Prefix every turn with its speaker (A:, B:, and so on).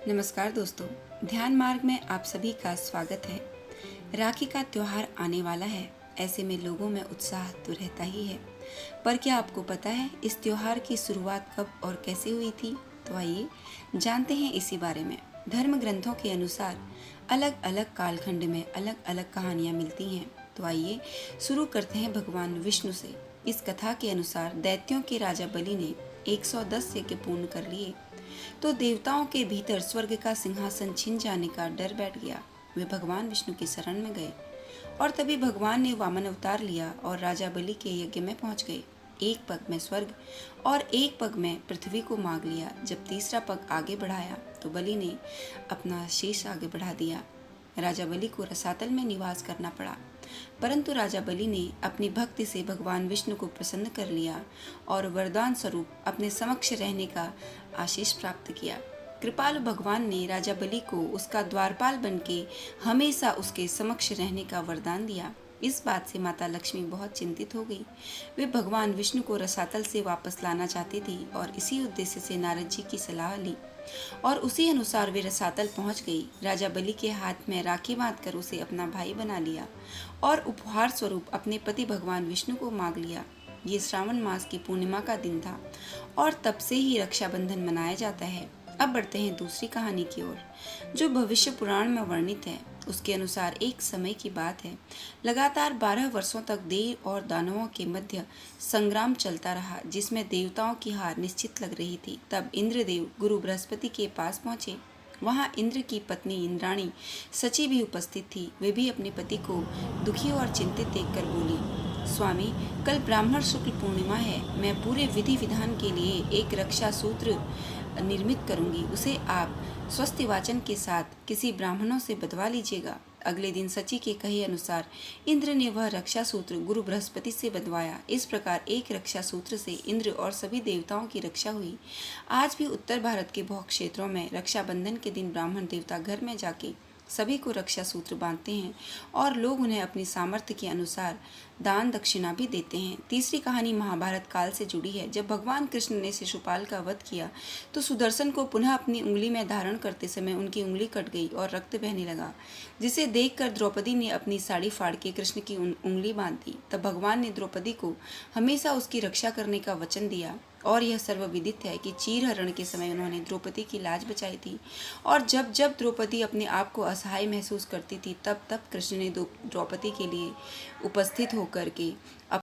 A: नमस्कार दोस्तों, ध्यान मार्ग में आप सभी का स्वागत है। राखी का त्योहार आने वाला है। ऐसे में लोगों में उत्साह तो रहता ही है, पर क्या आपको पता है इस त्योहार की शुरुआत कब और कैसे हुई थी? तो आइए जानते हैं इसी बारे में। धर्म ग्रंथों के अनुसार अलग अलग कालखंड में अलग अलग कहानियाँ मिलती हैं। तो आइए शुरू करते हैं भगवान विष्णु से। इस कथा के अनुसार दैत्यों के राजा बलि ने 110 यज्ञ पूर्ण कर लिए तो देवताओं के भीतर स्वर्ग का सिंहासन छिन जाने का डर बैठ गया। वे भगवान विष्णु की शरण में गए और तभी भगवान ने वामन अवतार लिया और राजा बलि के यज्ञ में पहुंच गए। एक पग में स्वर्ग और एक पग में पृथ्वी को मांग लिया। जब तीसरा पग आगे बढ़ाया तो बलि ने अपना शीश आगे बढ़ा दिया। राजा बलि को रसातल में निवास करना पड़ा, परंतु राजा बलि ने अपनी भक्ति से भगवान विष्णु को प्रसन्न कर लिया और वरदान स्वरूप अपने समक्ष रहने का आशीष प्राप्त किया। कृपालु भगवान ने राजा बलि को उसका द्वारपाल बनके हमेशा उसके समक्ष रहने का वरदान दिया। इस बात से माता लक्ष्मी बहुत चिंतित हो गई। वे भगवान विष्णु को रसातल से वापस लाना चाहती थी और इसी उद्देश्य से नारद जी की सलाह ली और उसी अनुसार वे रसातल पहुंच गई। राजा बलि के हाथ में राखी बांधकर उसे अपना भाई बना लिया और उपहार स्वरूप अपने पति भगवान विष्णु को मांग लिया। ये श्रावण मास की पूर्णिमा का दिन था और तब से ही रक्षाबंधन मनाया जाता है। अब बढ़ते हैं दूसरी कहानी की ओर, जो भविष्य पुराण में वर्णित है। उसके अनुसार एक समय की बात है, लगातार 12 वर्षों तक देव और दानवों के मध्य संग्राम चलता रहा, जिसमें देवताओं की हार निश्चित लग रही थी। तब इंद्रदेव गुरु बृहस्पति के पास पहुंचे। वहां इंद्र की पत्नी इंद्राणी सची भी उपस्थित थी। वे भी अपने पति को दुखी और चिंतित देखकर बोली, स्वामी, कल ब्राह्मण शुक्ल पूर्णिमा है। मैं पूरे विधि विधान के लिए एक रक्षा सूत्र निर्मित करूंगी। उसे आप स्वस्ति वाचन के साथ किसी ब्राह्मणों से बंधवा लीजिएगा। अगले दिन सची के कहे अनुसार इंद्र ने वह रक्षा सूत्र गुरु बृहस्पति से बंधवाया। इस प्रकार एक रक्षा सूत्र से इंद्र और सभी देवताओं की रक्षा हुई। आज भी उत्तर भारत के बहुत क्षेत्रों में रक्षाबंधन के दिन ब्राह्मण देवता घर में जाके सभी को रक्षा सूत्र बांधते हैं और लोग उन्हें अपनी सामर्थ्य के अनुसार दान दक्षिणा भी देते हैं। तीसरी कहानी महाभारत काल से जुड़ी है। जब भगवान कृष्ण ने शिशुपाल का वध किया तो सुदर्शन को पुनः अपनी उंगली में धारण करते समय उनकी उंगली कट गई और रक्त बहने लगा, जिसे देखकर द्रौपदी ने अपनी साड़ी फाड़ के कृष्ण की उंगली बांध दी। तब भगवान ने द्रौपदी को हमेशा उसकी रक्षा करने का वचन दिया और यह सर्वविदित है कि चीरहरण के समय उन्होंने द्रौपदी की लाज बचाई थी। और जब जब द्रौपदी अपने आप को असहाय महसूस करती थी तब तब कृष्ण ने द्रौपदी के लिए उपस्थित होकर के